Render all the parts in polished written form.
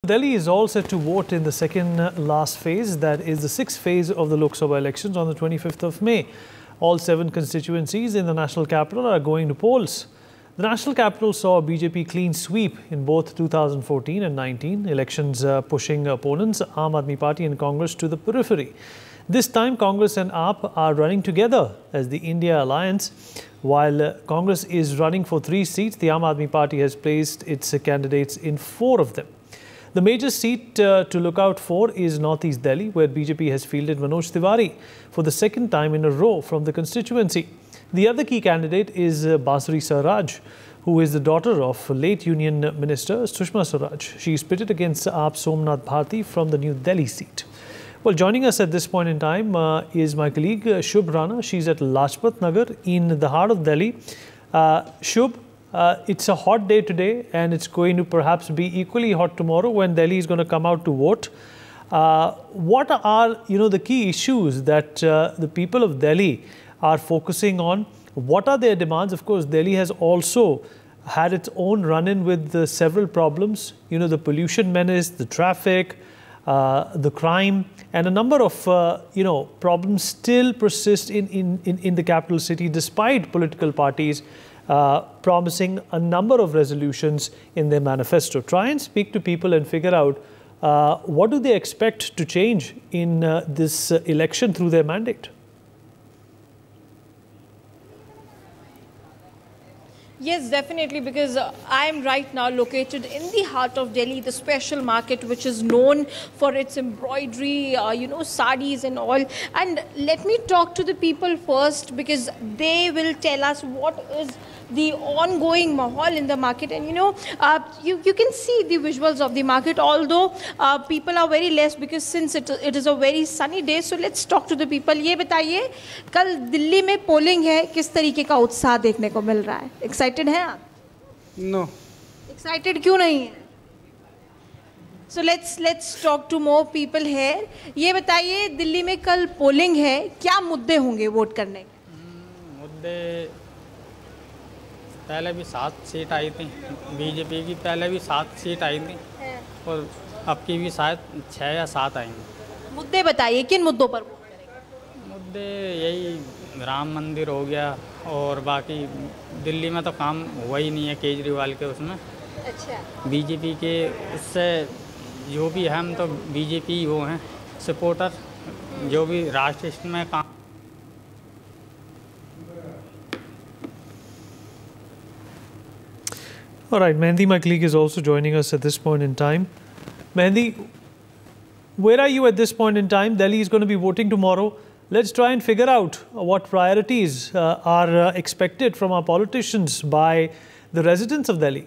Delhi is all set to vote in the second last phase, that is the sixth phase of the Lok Sabha elections on the 25th of May. All 7 constituencies in the national capital are going to polls. The national capital saw a BJP clean sweep in both 2014 and 19 elections, pushing opponents, Aam Aadmi Party and Congress, to the periphery. This time, Congress and AAP are running together as the India Alliance. While Congress is running for 3 seats, the Aam Aadmi Party has placed its candidates in 4 of them. The major seat to look out for is Northeast Delhi, where BJP has fielded Manoj Tiwari for the second time in a row from the constituency. The other key candidate is Bansuri Swaraj, who is the daughter of late Union Minister Sushma Swaraj. She is pitted against AAP Somnath Bharti from the New Delhi seat. Well, joining us at this point in time is my colleague Shubh Rana. She's at Lajpat Nagar in the heart of Delhi. Shubh, it's a hot day today and it's going to perhaps be equally hot tomorrow when Delhi is going to come out to vote. What are, the key issues that the people of Delhi are focusing on? What are their demands? Of course, Delhi has also had its own run-in with several problems. The pollution menace, the traffic, the crime, and a number of problems still persist in the capital city, despite political parties promising a number of resolutions in their manifesto. Try and speak to people and figure out what do they expect to change in this election through their mandate. Yes, definitely, because I am right now located in the heart of Delhi, the special market, which is known for its embroidery, sarees and all. And let me talk to the people first, because they will tell us what is the ongoing mahal in the market. And you can see the visuals of the market, although people are very less, because since it is a very sunny day. So let's talk to the people. ये बताइए, कल दिल्ली में polling है, किस तरीके का उत्साह देखने को मिल रहा है? एक्साइटेड हैं आप? No. एक्साइटेड क्यों नहीं है? So let's talk to more people here. ये बताइए, दिल्ली में कल पोलिंग है, क्या मुद्दे होंगे वोट करने के? मुद्दे पहले भी 7 सीट आई थी बीजेपी की, पहले भी 7 सीट आई थी और अब की भी शायद 6 या 7 आएंगी। मुद्दे बताइए, किन मुद्दों पर वोट करेंगे? मुद्दे यही राम मंदिर हो गया और बाकी दिल्ली में तो काम हुआ ही नहीं है केजरीवाल के उसमें। अच्छा। बीजेपी के उससे जो भी है, हम तो बीजेपी वो हैं सपोर्टर, जो भी राष्ट्र में काम। All right, Mehndi, my colleague, is also joining us at this point in time. Mehndi, where are you at this point in time? Delhi is going to be voting tomorrow. Let's try and figure out what priorities are expected from our politicians by the residents of Delhi.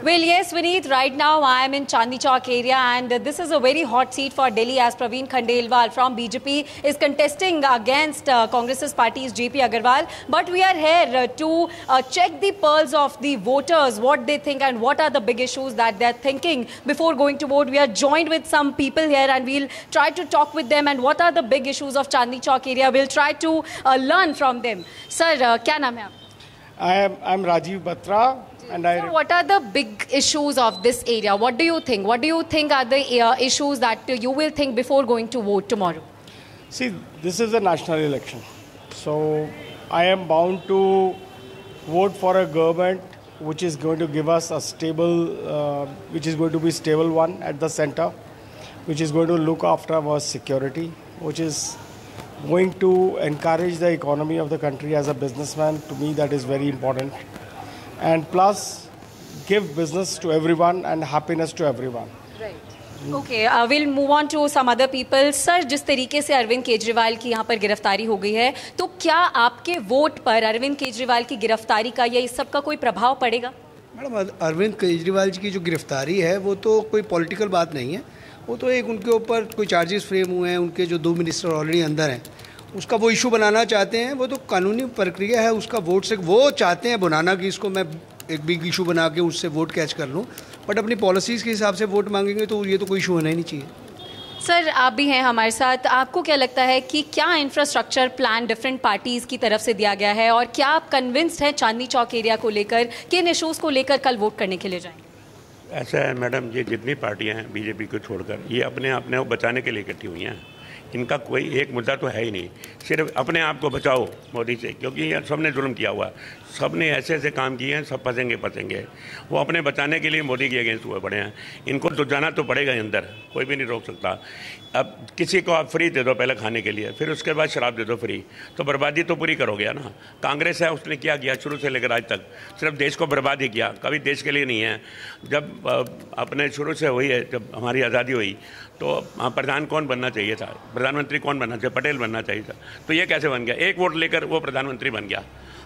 Well, yes, Vineet, right now I am in Chandni Chowk area, and this is a very hot seat for Delhi, as Praveen Khandelwal from BJP is contesting against Congress's party's JP Agarwal. But we are here to check the pulse of the voters, what they think and what are the big issues that they're thinking before going to vote. We are joined with some people here and we'll try to talk with them and what are the big issues of Chandni Chowk area. We'll try to learn from them. Sir, क्या नाम है आप? I'm Rajiv Batra. And Sir, what are the big issues of this area? What do you think? What do you think are the issues that you will think before going to vote tomorrow? See, this is a national election. So I am bound to vote for a government which is going to give us a stable, which is going to be stable one at the center, which is going to look after our security, which is going to encourage the economy of the country as a businessman. To me, that is very important. And plus, give business to everyone and happiness to everyone. Right. Okay, we'll move on to some other people. Sir, जिस तरीके से अरविंद केजरीवाल की यहाँ पर गिरफ्तारी हो गई है, तो क्या आपके वोट पर अरविंद केजरीवाल की गिरफ्तारी का या इस सब का कोई प्रभाव पड़ेगा? मैडम, अरविंद केजरीवाल जी की जो गिरफ्तारी है वो तो कोई पॉलिटिकल बात नहीं है, वो तो एक उनके ऊपर कोई चार्जेस फ्रेम हुए हैं, उनके जो 2 मिनिस्टर ऑलरेडी अंदर हैं, उसका वो इशू बनाना चाहते हैं, वो तो कानूनी प्रक्रिया है उसका वोट से, वो चाहते हैं बनाना कि इसको मैं एक बिग इशू बना के उससे वोट कैच कर लूँ, बट अपनी पॉलिसीज़ के हिसाब से वोट मांगेंगे तो ये तो कोई इशू होना ही नहीं चाहिए। सर, आप भी हैं हमारे साथ। आपको क्या लगता है कि क्या इंफ्रास्ट्रक्चर प्लान डिफरेंट पार्टीज़ की तरफ से दिया गया है, और क्या आप कन्विंस्ड हैं चांदनी चौक एरिया को लेकर, किन इशूज़ को लेकर कल वोट करने के लिए जाएंगे? ऐसा है मैडम, ये जितनी पार्टियां हैं बीजेपी को छोड़कर, ये अपने को बचाने के लिए इकट्ठी हुई हैं। इनका कोई एक मुद्दा तो है ही नहीं, सिर्फ अपने आप को बचाओ मोदी से, क्योंकि यार सबने जुल्म किया हुआ, सबने ऐसे ऐसे काम किए हैं, सब फंसेंगे। वो अपने बचाने के लिए मोदी के अगेंस्ट हुए पड़े हैं। इनको तो जाना तो पड़ेगा ही अंदर, कोई भी नहीं रोक सकता। अब किसी को आप फ्री दे दो पहले खाने के लिए, फिर उसके बाद शराब दे दो फ्री, तो बर्बादी तो पूरी करोगे ना। कांग्रेस है, उसने क्या किया शुरू से लेकर आज तक? सिर्फ देश को बर्बाद ही किया, कभी देश के लिए नहीं है। जब अपने शुरू से हुई है, जब हमारी आज़ादी हुई तो प्रधान कौन बनना चाहिए था? प्रधानमंत्री कौन बनना चाहिए? पटेल बनना चाहिए था। तो ये कैसे बन गया? एक वोट लेकर वो प्रधानमंत्री बन गया।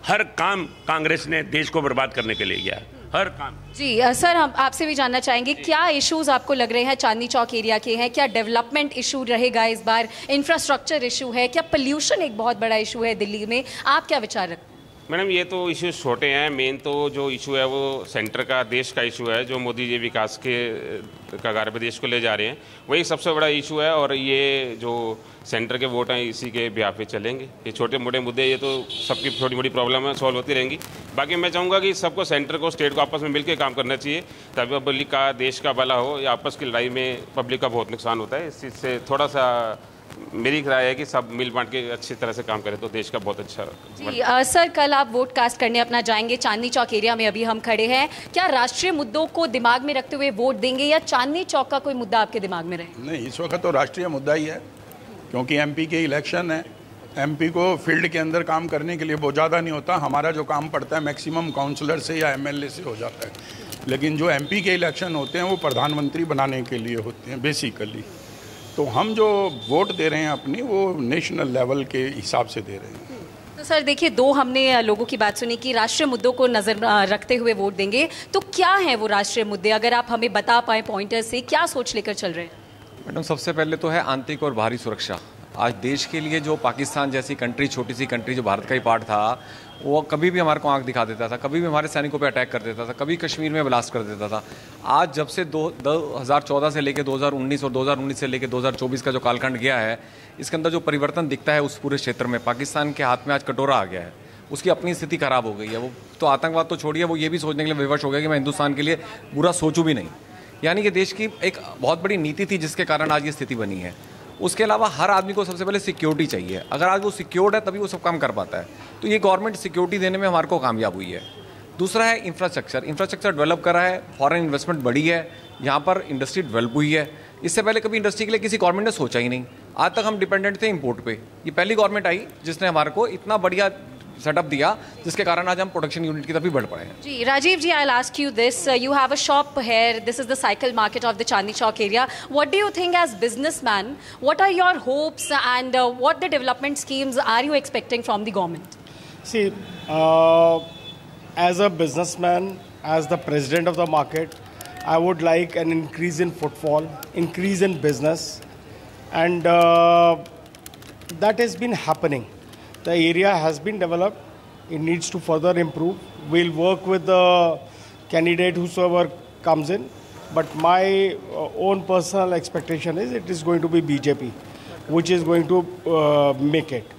हर काम कांग्रेस ने देश को बर्बाद करने के लिए किया, हर काम। जी सर, हम आपसे भी जानना चाहेंगे, क्या इश्यूज आपको लग रहे हैं चांदनी चौक एरिया के हैं? क्या डेवलपमेंट इशू रहेगा इस बार? इंफ्रास्ट्रक्चर इशू है? क्या पोल्यूशन एक बहुत बड़ा इशू है दिल्ली में? आप क्या विचार रखते हैं? मैडम, ये तो इश्यूज छोटे हैं। मेन तो जो इशू है वो सेंटर का, देश का इशू है, जो मोदी जी विकास के कगार पे देश को ले जा रहे हैं, वही सबसे बड़ा इशू है। और ये जो सेंटर के वोट हैं, इसी के ब्याह पे चलेंगे। ये छोटे मोटे मुद्दे, ये तो सबकी छोटी मोटी प्रॉब्लम है, सॉल्व होती रहेंगी। बाकी मैं चाहूँगा कि सबको, सेंटर को, स्टेट को आपस में मिलकर काम करना चाहिए, तभी पब्लिक का, देश का भला हो। या आपस की लड़ाई में पब्लिक का बहुत नुकसान होता है। इस चीज़ से थोड़ा सा मेरी राय है कि सब मिल बांट के अच्छी तरह से काम करें तो देश का बहुत अच्छा। जी सर, कल आप वोट कास्ट करने अपना जाएंगे चांदनी चौक एरिया में, अभी हम खड़े हैं। क्या राष्ट्रीय मुद्दों को दिमाग में रखते हुए वोट देंगे, या चांदनी चौक का कोई मुद्दा आपके दिमाग में रहे? नहीं, इस वक्त तो राष्ट्रीय मुद्दा ही है, क्योंकि एमपी के इलेक्शन है। एमपी को फील्ड के अंदर काम करने के लिए बहुत ज़्यादा नहीं होता। हमारा जो काम पड़ता है मैक्सिमम काउंसलर से या एमएलए से हो जाता है, लेकिन जो एमपी के इलेक्शन होते हैं वो प्रधानमंत्री बनाने के लिए होते हैं बेसिकली। तो हम जो वोट दे रहे हैं अपनी, वो नेशनल लेवल के हिसाब से दे रहे हैं। तो सर देखिए, दो हमने लोगों की बात सुनी कि राष्ट्रीय मुद्दों को नज़र रखते हुए वोट देंगे, तो क्या है वो राष्ट्रीय मुद्दे? अगर आप हमें बता पाएँ पॉइंटर से, क्या सोच लेकर चल रहे हैं? मैडम, सबसे पहले तो है आंतरिक और बाहरी सुरक्षा। आज देश के लिए जो पाकिस्तान जैसी कंट्री, छोटी सी कंट्री जो भारत का ही पार्ट था, वो कभी भी हमारे को आंख दिखा देता था, कभी भी हमारे सैनिकों पे अटैक कर देता था, कभी कश्मीर में ब्लास्ट कर देता था। आज जब से 2014 से लेकर 2019 और 2019 से लेकर 2024 का जो कालखंड गया है, इसके अंदर जो परिवर्तन दिखता है उस पूरे क्षेत्र में, पाकिस्तान के हाथ में आज कटोरा आ गया है। उसकी अपनी स्थिति खराब हो गई है। वो तो आतंकवाद तो छोड़िए, वो ये भी सोचने के लिए विवश हो गया कि मैं हिंदुस्तान के लिए बुरा सोचूं भी नहीं। यानी कि देश की एक बहुत बड़ी नीति थी जिसके कारण आज ये स्थिति बनी है। उसके अलावा हर आदमी को सबसे पहले सिक्योरिटी चाहिए। अगर आज वो सिक्योर्ड है तभी वो सब काम कर पाता है। तो ये गवर्नमेंट सिक्योरिटी देने में हमारे को कामयाब हुई है। दूसरा है इंफ्रास्ट्रक्चर डेवलप करा है, फॉरेन इन्वेस्टमेंट बढ़ी है, यहाँ पर इंडस्ट्री डेवलप हुई है। इससे पहले कभी इंडस्ट्री के लिए किसी गवर्नमेंट ने सोचा ही नहीं। आज तक हम डिपेंडेंट थे इंपोर्ट पे। ये पहली गवर्नमेंट आई जिसने हमारे को इतना बढ़िया सेटअप दिया, जिसके कारण आज हम प्रोडक्शन यूनिट की तरफ भी बढ़ पड़े हैं। जी Rajiv ji, I will ask you this, you have a shop here, this is the cycle market of the Chandni Chowk area. What do you think as businessman, what are your hopes and what the development schemes are you expecting from the government? See, as a businessman, as the president of the market, I would like an increase in footfall, increase in business, and that has been happening. The area has been developed. It needs to further improve. We'll work with the candidate whosoever comes in. But my own personal expectation is it is going to be BJP, which is going to make it.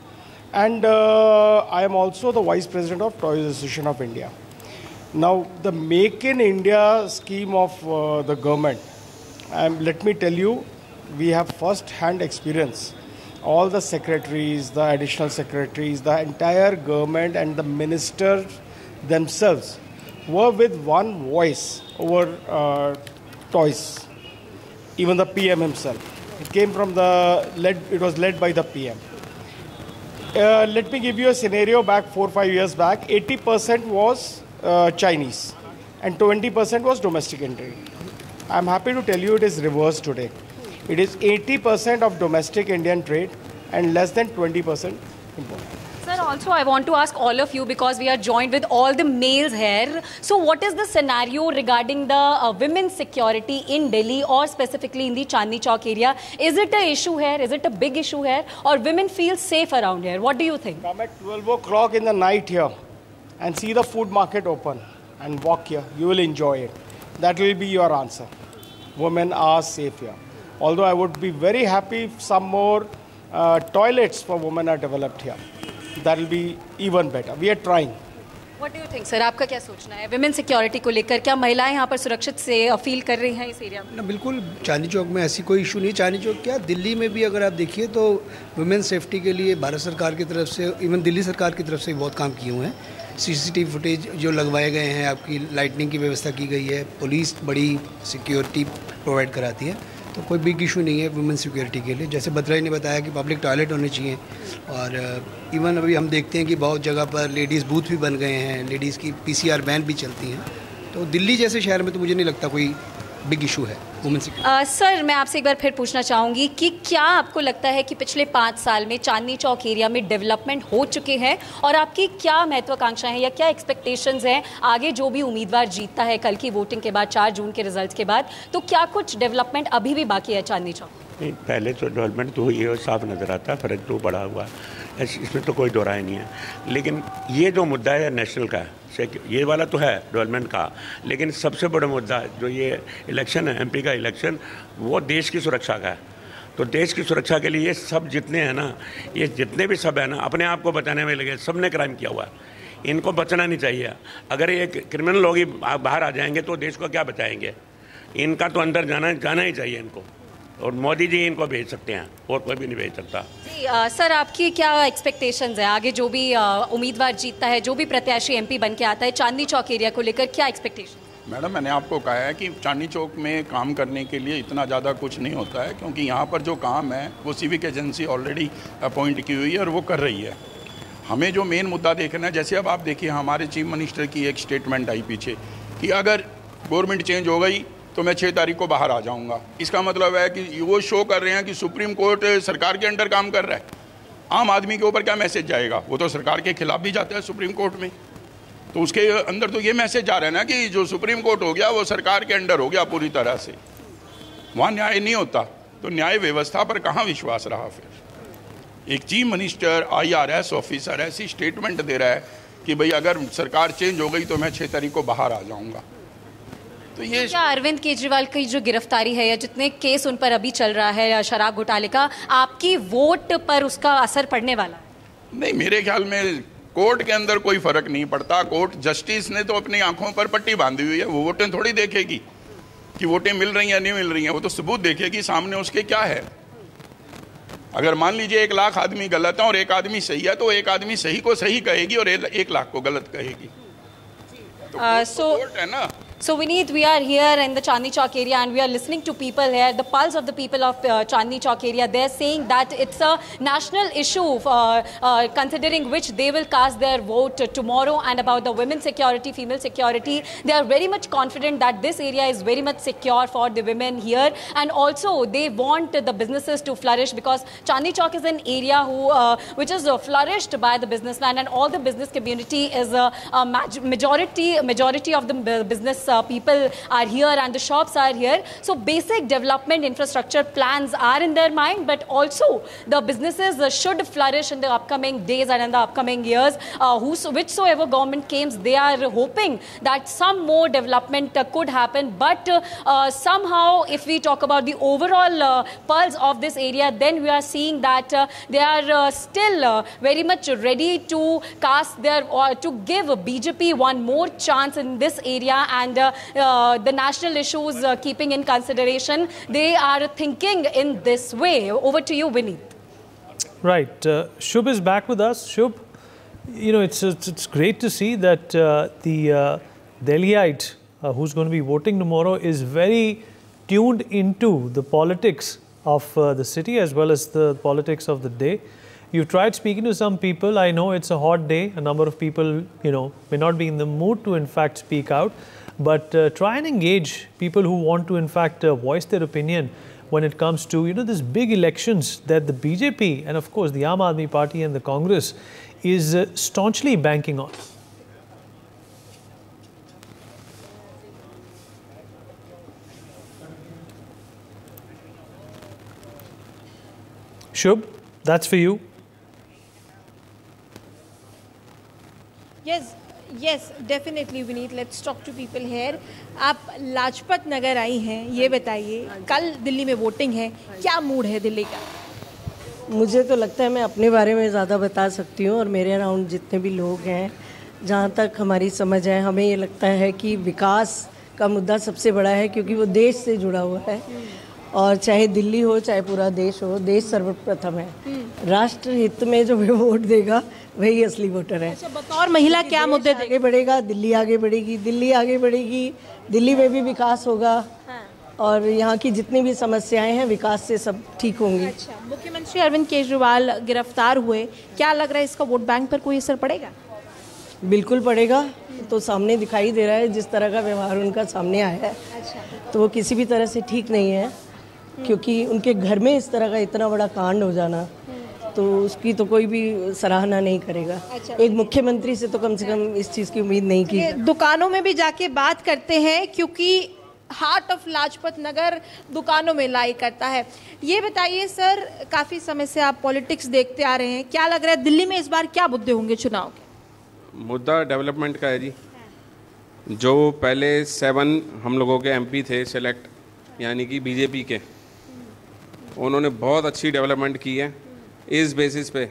And I am also the Vice President of Toys Association of India. Now, the Make in India scheme of the government, let me tell you, we have first-hand experience. All the secretaries, the additional secretaries, the entire government and the ministers themselves were with one voice over toys. Even the PM himself. It came from it was led by the PM. Let me give you a scenario back 4-5 years back. 80% was Chinese and 20% was domestic entry. I'm happy to tell you it is reversed today. It is 80% of domestic Indian trade and less than 20% import. Sir, also I want to ask all of you, because we are joined with all the males here. So what is the scenario regarding the women's security in Delhi, or specifically in the Chandni Chowk area? Is it an issue here? Is it a big issue here? Or women feel safe around here? What do you think? Come at 12 o'clock in the night here and see the food market open and walk here. You will enjoy it. That will be your answer. Women are safe here. Although I would be very happy if some more toilets for women are developed here. That will be even better. We are trying. What do you think, sir? आपका क्या सोचना है women security को लेकर? क्या महिलाएं यहाँ पर सुरक्षित से फील कर रही हैं इस एरिया में? ना, बिल्कुल चांदनी चौक में ऐसी कोई इशू नहीं। चांदनी चौक क्या, दिल्ली में भी अगर आप देखिए तो वुमेन सेफ्टी के लिए भारत सरकार की तरफ से, इवन दिल्ली सरकार की तरफ से बहुत काम किए हुए हैं। सीसीटीवी फुटेज जो लगवाए गए हैं, आपकी लाइटनिंग की व्यवस्था की गई है, पुलिस बड़ी सिक्योरिटी प्रोवाइड कराती है, तो कोई बिग इशू नहीं है वुमेन सिक्योरिटी के लिए। जैसे बत्रा ने बताया कि पब्लिक टॉयलेट होने चाहिए, और इवन अभी हम देखते हैं कि बहुत जगह पर लेडीज़ बूथ भी बन गए हैं, लेडीज़ की PCR वैन भी चलती हैं। तो दिल्ली जैसे शहर में तो मुझे नहीं लगता कोई बिग इशू है वुमेन सिक्योरिटी। सर, मैं आपसे एक बार फिर पूछना चाहूँगी कि क्या आपको लगता है कि पिछले 5 साल में चांदनी चौक एरिया में डेवलपमेंट हो चुके हैं, और आपकी क्या महत्वाकांक्षाएं हैं या क्या एक्सपेक्टेशंस हैं आगे जो भी उम्मीदवार जीतता है कल की वोटिंग के बाद, 4 जून के रिजल्ट के बाद, तो क्या कुछ डेवलपमेंट अभी भी बाकी है चांदनी चौक? नहीं, पहले तो डेवलपमेंट तो ये साफ नज़र आता है, फ़र्क तो बढ़ा हुआ है, इसमें तो कोई दो राय नहीं है। लेकिन ये जो मुद्दा है नेशनल का, ये वाला तो है डेवलपमेंट का, लेकिन सबसे बड़ा मुद्दा जो ये इलेक्शन है, MP का इलेक्शन, वो देश की सुरक्षा का है। तो देश की सुरक्षा के लिए ये सब जितने हैं ना, ये जितने भी सब है ना, अपने आप को बचाने में लगे, सब ने क्राइम किया हुआ है। इनको बचना नहीं चाहिए। अगर ये क्रिमिनल लोग ही बाहर आ जाएंगे तो देश को क्या बचाएंगे? इनका तो अंदर जाना ही चाहिए इनको, और मोदी जी इनको भेज सकते हैं, और कोई भी नहीं भेज सकता। जी सर, आपकी क्या एक्सपेक्टेशंस है आगे जो भी उम्मीदवार जीतता है, जो भी प्रत्याशी MP बन के आता है, चांदनी चौक एरिया को लेकर क्या एक्सपेक्टेशन? मैडम, मैंने आपको कहा है कि चांदनी चौक में काम करने के लिए इतना ज़्यादा कुछ नहीं होता है, क्योंकि यहाँ पर जो काम है वो सिविक एजेंसी ऑलरेडी अपॉइंट की हुई है और वो कर रही है। हमें जो मेन मुद्दा देखना है, जैसे अब आप देखिए हमारे चीफ मिनिस्टर की एक स्टेटमेंट आई पीछे कि अगर गवर्नमेंट चेंज हो गई तो मैं 6 तारीख को बाहर आ जाऊंगा। इसका मतलब है कि वो शो कर रहे हैं कि सुप्रीम कोर्ट सरकार के अंडर काम कर रहा है। आम आदमी के ऊपर क्या मैसेज जाएगा? वो तो सरकार के खिलाफ भी जाता है सुप्रीम कोर्ट में, तो उसके अंदर तो ये मैसेज जा रहा है ना कि जो सुप्रीम कोर्ट हो गया वो सरकार के अंडर हो गया पूरी तरह से, वहाँ न्याय नहीं होता। तो न्याय व्यवस्था पर कहाँ विश्वास रहा? फिर एक चीफ मिनिस्टर IRS ऑफिसर ऐसी स्टेटमेंट दे रहा है कि भाई अगर सरकार चेंज हो गई तो मैं 6 तारीख को बाहर आ जाऊँगा। तो ये क्या अरविंद केजरीवाल की जो गिरफ्तारी है या जितने केस उन पर अभी चल रहा है शराब घोटाले का, आपकी वोट पर उसका असर पड़ने वाला है? नहीं, मेरे ख्याल में कोर्ट के अंदर कोई फर्क नहीं पड़ता। कोर्ट जस्टिस ने तो अपनी आंखों पर पट्टी बांधी हुई है, वो वोटें थोड़ी देखेगी कि वोटें मिल रही हैं या नहीं मिल रही हैं, वो तो सबूत देखेगी सामने उसके क्या है। अगर मान लीजिए 1 लाख आदमी गलत है और 1 आदमी सही है, तो 1 आदमी सही को सही कहेगी और 1 लाख को गलत कहेगी। तो कोर्ट है ना। So Vineet, we are here in the Chandni Chowk area and we are listening to people here, the pulse of the people of Chandni Chowk area. They're saying that it's a national issue considering which they will cast their vote tomorrow. And about the women's security, female security, they are very much confident that this area is very much secure for the women here. And also they want the businesses to flourish because Chandni Chowk is an area which is flourished by the businessman, and all the business community is a majority of the business people are here and the shops are here. So basic development infrastructure plans are in their mind, but also the businesses should flourish in the upcoming days and in the upcoming years. Whichsoever government comes, they are hoping that some more development could happen. But somehow, if we talk about the overall pulse of this area, then we are seeing that they are still very much ready to cast their to give BJP one more chance in this area, and the national issues keeping in consideration, they are thinking in this way. Over to you, Vineet. Right. Shubh is back with us. Shubh, you know, it's great to see that the Delhiite who's going to be voting tomorrow is very tuned into the politics of the city as well as the politics of the day. You've tried speaking to some people. I know it's a hot day. A number of people, you know, may not be in the mood to in fact speak out. But try and engage people who want to in fact voice their opinion when it comes to, you know, these big elections that the BJP and of course the Aam Aadmi Party and the Congress is staunchly banking on. Shubh, that's for you. Yes. Yes, definitely Vineet. Let's talk to people here. आप लाजपत नगर आई हैं, ये बताइए कल दिल्ली में voting है, क्या mood है दिल्ली का? मुझे तो लगता है मैं अपने बारे में ज़्यादा बता सकती हूँ और मेरे अराउंड जितने भी लोग हैं, जहाँ तक हमारी समझ है, हमें ये लगता है कि विकास का मुद्दा सबसे बड़ा है, क्योंकि वो देश से जुड़ा हुआ है। और चाहे दिल्ली हो चाहे पूरा देश हो, देश सर्वप्रथम है। राष्ट्र हित में जो वोट देगा वही असली वोटर है। अच्छा, बतौर महिला क्या मुद्दे आगे बढ़ेगा? दिल्ली आगे बढ़ेगी, दिल्ली आगे बढ़ेगी, दिल्ली में भी विकास होगा। और यहाँ की जितनी भी समस्याएं हैं विकास से सब ठीक होंगी। अच्छा, मुख्यमंत्री अरविंद केजरीवाल गिरफ्तार हुए, क्या लग रहा है इसका वोट बैंक पर कोई असर पड़ेगा? बिल्कुल पड़ेगा, तो सामने दिखाई दे रहा है जिस तरह का व्यवहार उनका सामने आया है। तो वो किसी भी तरह से ठीक नहीं है, क्योंकि उनके घर में इस तरह का इतना बड़ा कांड हो जाना, तो उसकी तो कोई भी सराहना नहीं करेगा। एक मुख्यमंत्री से तो कम से कम इस चीज़ की उम्मीद नहीं की। दुकानों में भी जाके बात करते हैं, क्योंकि हार्ट ऑफ लाजपत नगर दुकानों में लाई करता है। ये बताइए सर, काफ़ी समय से आप पॉलिटिक्स देखते आ रहे हैं, क्या लग रहा है दिल्ली में इस बार क्या मुद्दे होंगे चुनाव के? मुद्दा डेवलपमेंट का है जी। जो पहले 7 हम लोगों के एमपी थे सेलेक्ट, यानी कि बीजेपी के, उन्होंने बहुत अच्छी डेवलपमेंट की है। इस बेसिस पे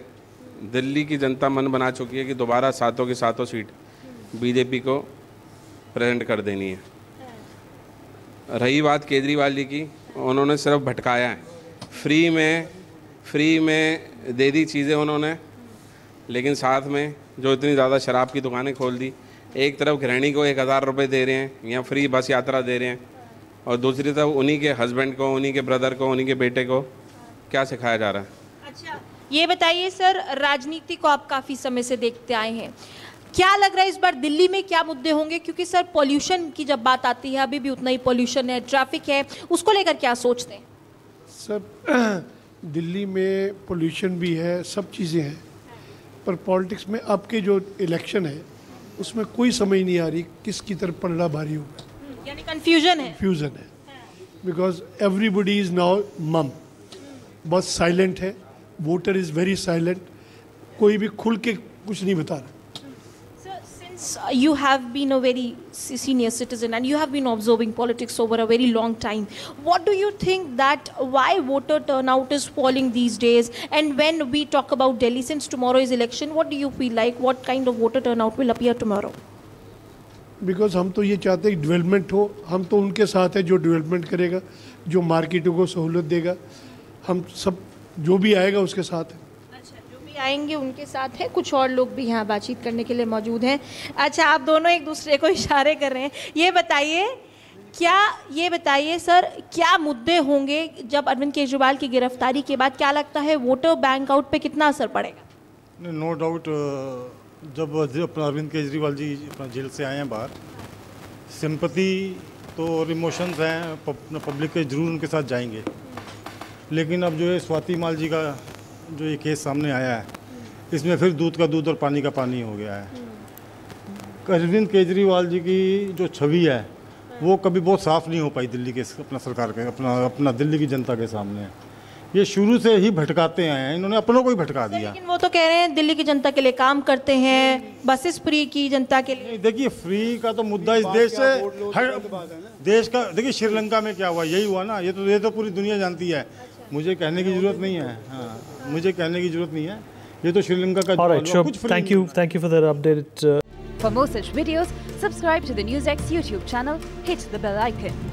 दिल्ली की जनता मन बना चुकी है कि दोबारा 7 की 7 सीट बीजेपी को प्रेजेंट कर देनी है। रही बात केजरीवाल जी की, उन्होंने सिर्फ भटकाया है, फ्री में दे दी चीज़ें उन्होंने, लेकिन साथ में जो इतनी ज़्यादा शराब की दुकानें खोल दी। एक तरफ गृहिणी को 1000 रुपये दे रहे हैं या फ्री बस यात्रा दे रहे हैं, और दूसरी तरफ उन्हीं के हस्बैंड को, उन्हीं के ब्रदर को, उन्हीं के बेटे को क्या सिखाया जा रहा है। अच्छा, ये बताइए सर, राजनीति को आप काफ़ी समय से देखते आए हैं, क्या लग रहा है इस बार दिल्ली में क्या मुद्दे होंगे? क्योंकि सर पॉल्यूशन की जब बात आती है, अभी भी उतना ही पॉल्यूशन है, ट्रैफिक है, उसको लेकर क्या सोचते हैं? सर दिल्ली में पोल्यूशन भी है, सब चीज़ें हैं, पर पॉलिटिक्स में आपके जो इलेक्शन है उसमें कोई समझ नहीं आ रही किसकी तरफ पलड़ा भारी होगा। यानी कंफ्यूजन है। बिकॉज एवरीबडी इज़ नाउ मम, बहुत साइलेंट है, वोटर इज़ वेरी साइलेंट, कोई भी खुल के कुछ नहीं बता रहा। You have been a very senior citizen and you have been observing politics over a very long time. What do you think that why voter turnout is falling these days? And when we talk about Delhi, since tomorrow is election, what do you feel like? What kind of voter turnout will appear tomorrow? Because हम तो ये चाहते हैं development हो, हम तो उनके साथ है जो डेवलपमेंट करेगा, जो मार्केटों को सहूलत देगा, हम सब जो भी आएगा उसके साथ है। आएंगे उनके साथ है। कुछ और लोग भी यहाँ बातचीत करने के लिए मौजूद हैं। अच्छा, आप दोनों एक दूसरे को इशारे कर रहे हैं। ये बताइए सर, क्या मुद्दे होंगे जब अरविंद केजरीवाल की गिरफ्तारी के बाद? क्या लगता है वोटर बैंक आउट पे कितना असर पड़ेगा? नो डाउट, जब अपना अरविंद केजरीवाल जी अपना जेल से आए हैं बाहर, सिंपैथी तो और इमोशंस हैं पब्लिक के, जरूर उनके साथ जाएंगे। लेकिन अब जो है स्वाति माल जी का जो ये केस सामने आया है, इसमें फिर दूध का दूध और पानी का पानी हो गया है। अरविंद केजरीवाल जी की जो छवि है वो कभी बहुत साफ नहीं हो पाई दिल्ली के, अपना सरकार के, अपना दिल्ली की जनता के सामने। ये शुरू से ही भटकाते आए हैं, इन्होंने अपनों को ही भटका दिया। लेकिन वो तो कह रहे हैं दिल्ली की जनता के लिए काम करते हैं, बसेस फ्री की जनता के लिए। देखिए, फ्री का तो मुद्दा इस देश से हर देश का, देखिए श्रीलंका में क्या हुआ, यही हुआ ना। ये तो पूरी दुनिया जानती है, मुझे कहने की जरूरत नहीं है। हाँ, मुझे कहने की जरूरत नहीं है, ये तो श्रीलंका का कुछ thank you for that update. For more such videos, subscribe to the NewsX YouTube channel, hit the bell icon.